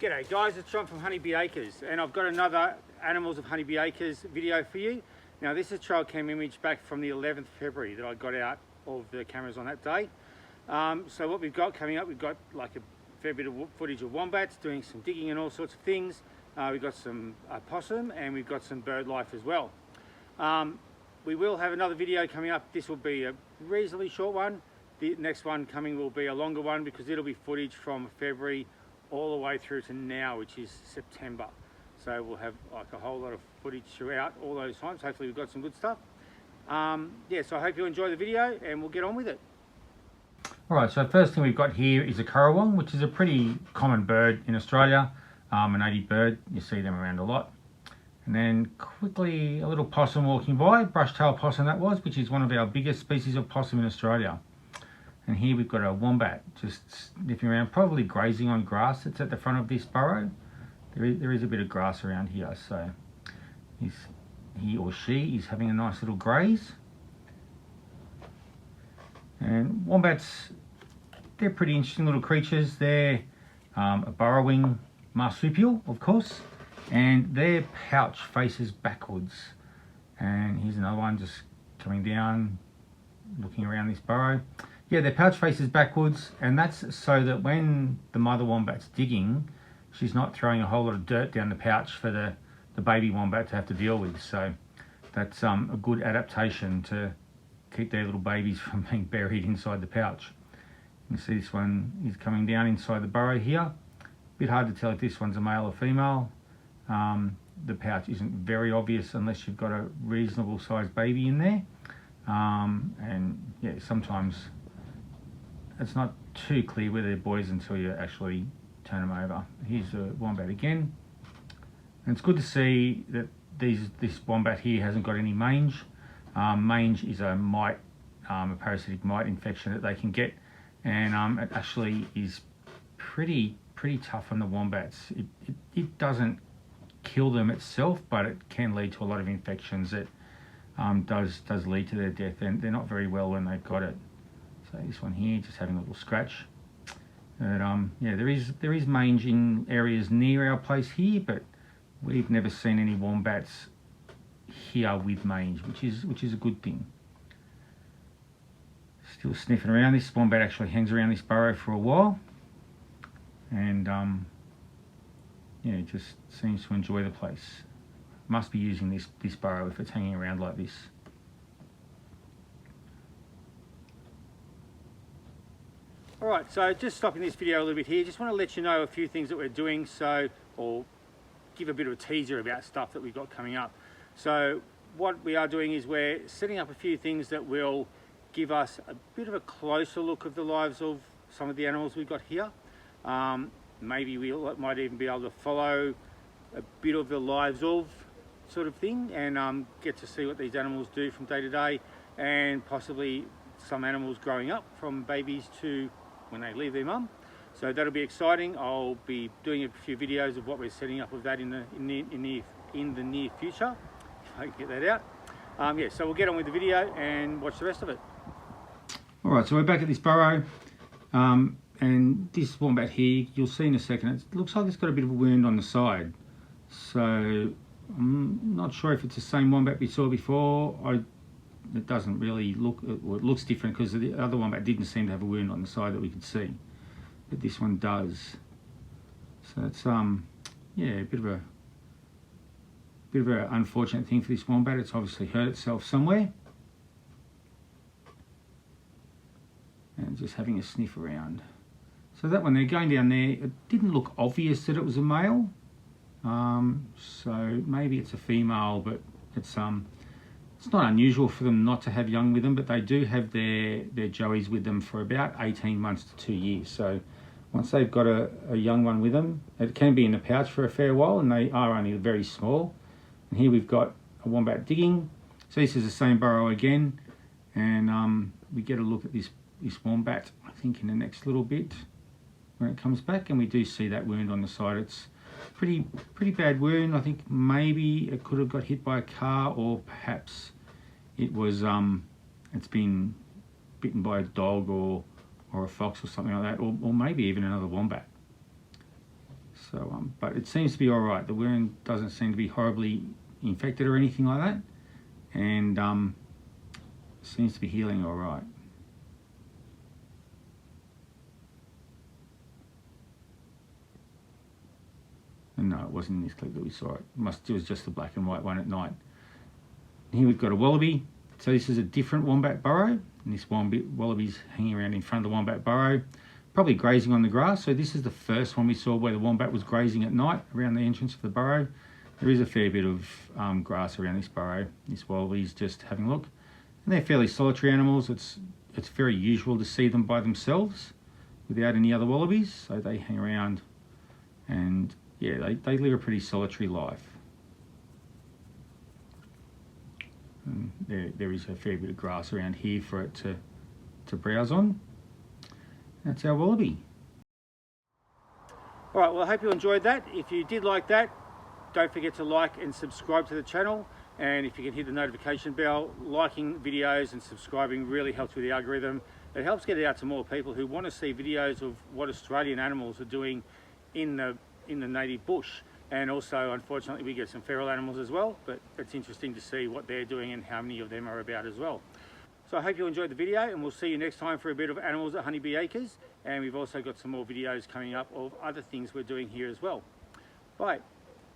G'day guys, it's John from Honeybee Acres, and I've got another Animals of Honeybee Acres video for you. Now this is a trail cam image back from the 11th February that I got out of the cameras on that day. So what we've got coming up, we've got like a fair bit of footage of wombats doing some digging and all sorts of things. We've got some possum, and we've got some bird life as well. We will have another video coming up. This will be a reasonably short one. The next one coming will be a longer one because it'll be footage from February all the way through to now, which is September. So we'll have like a whole lot of footage throughout all those times. Hopefully we've got some good stuff. Yeah, so I hope you enjoy the video and we'll get on with it. Alright, so first thing we've got here is a currawong, which is a pretty common bird in Australia, a native bird. You see them around a lot. And then quickly a little possum walking by, brush-tailed possum that was, which is one of our biggest species of possum in Australia. And here we've got a wombat just sniffing around, probably grazing on grass that's at the front of this burrow. There is a bit of grass around here, so he or she is having a nice little graze. And wombats, they're pretty interesting little creatures. They're a burrowing marsupial, of course, and their pouch faces backwards. And here's another one just coming down, looking around this burrow. Yeah, their pouch faces backwards, and that's so that when the mother wombat's digging, she's not throwing a whole lot of dirt down the pouch for the baby wombat to have to deal with. So that's a good adaptation to keep their little babies from being buried inside the pouch. You can see this one is coming down inside the burrow here. A bit hard to tell if this one's a male or female. The pouch isn't very obvious unless you've got a reasonable sized baby in there. And yeah, sometimes it's not too clear whether they're boys until you actually turn them over. Here's a wombat again. And it's good to see that this wombat here hasn't got any mange. Mange is a mite, a parasitic mite infection that they can get, and it actually is pretty tough on the wombats. It doesn't kill them itself, but it can lead to a lot of infections that does lead to their death, and they're not very well when they've got it. So this one here, just having a little scratch. But yeah, there is mange in areas near our place here, but we've never seen any wombats here with mange, which is a good thing. Still sniffing around. This wombat actually hangs around this burrow for a while, and yeah, it just seems to enjoy the place. Must be using this burrow if it's hanging around like this. Alright, so just stopping this video a little bit here, just want to let you know a few things that we're doing, or give a bit of a teaser about stuff that we've got coming up. So what we are doing is we're setting up a few things that will give us a bit of a closer look of the lives of some of the animals we've got here. Maybe we might even be able to follow a bit of the lives of sort of thing, and get to see what these animals do from day to day, and possibly some animals growing up from babies to when they leave their mum. So that'll be exciting. I'll be doing a few videos of what we're setting up with that in the near future, if I can get that out. Yeah, so we'll get on with the video and watch the rest of it. All right, so we're back at this burrow, and this wombat here, you'll see in a second, it looks like it's got a bit of a wound on the side. So I'm not sure if it's the same wombat we saw before. It doesn't really look, well, it looks different because the other wombat didn't seem to have a wound on the side that we could see, but this one does. So it's yeah, a bit of an unfortunate thing for this wombat. It's obviously hurt itself somewhere, and just having a sniff around. So that one there, going down there, it didn't look obvious that it was a male. So maybe it's a female, but it's not unusual for them not to have young with them, but they do have their joeys with them for about 18 months to 2 years. So once they've got a young one with them, it can be in the pouch for a fair while, and they are only very small. And here we've got a wombat digging. So this is the same burrow again, and we get a look at this wombat, I think, in the next little bit when it comes back, and we do see that wound on the side. It's pretty bad wound. I think maybe it could have got hit by a car, or perhaps it was it's been bitten by a dog or a fox or something like that, or maybe even another wombat. So, but it seems to be all right. The wound doesn't seem to be horribly infected or anything like that, and seems to be healing all right. And no, it wasn't in this clip that we saw it. It was just the black and white one at night. And here we've got a wallaby. So this is a different wombat burrow, and this wallaby's hanging around in front of the wombat burrow, probably grazing on the grass. So this is the first one we saw where the wombat was grazing at night around the entrance of the burrow. There is a fair bit of grass around this burrow. This wallaby's just having a look. And they're fairly solitary animals. It's very usual to see them by themselves without any other wallabies. So they hang around, and yeah, they live a pretty solitary life. And there is a fair bit of grass around here for it to browse on. That's our wallaby. All right, well, I hope you enjoyed that. If you did like that, don't forget to like and subscribe to the channel. And if you can hit the notification bell, liking videos and subscribing really helps with the algorithm. It helps get it out to more people who want to see videos of what Australian animals are doing in the native bush. And also, unfortunately, we get some feral animals as well, but it's interesting to see what they're doing and how many of them are about as well. So I hope you enjoyed the video, and we'll see you next time for a bit of animals at Honeybee Acres. And we've also got some more videos coming up of other things we're doing here as well. Bye.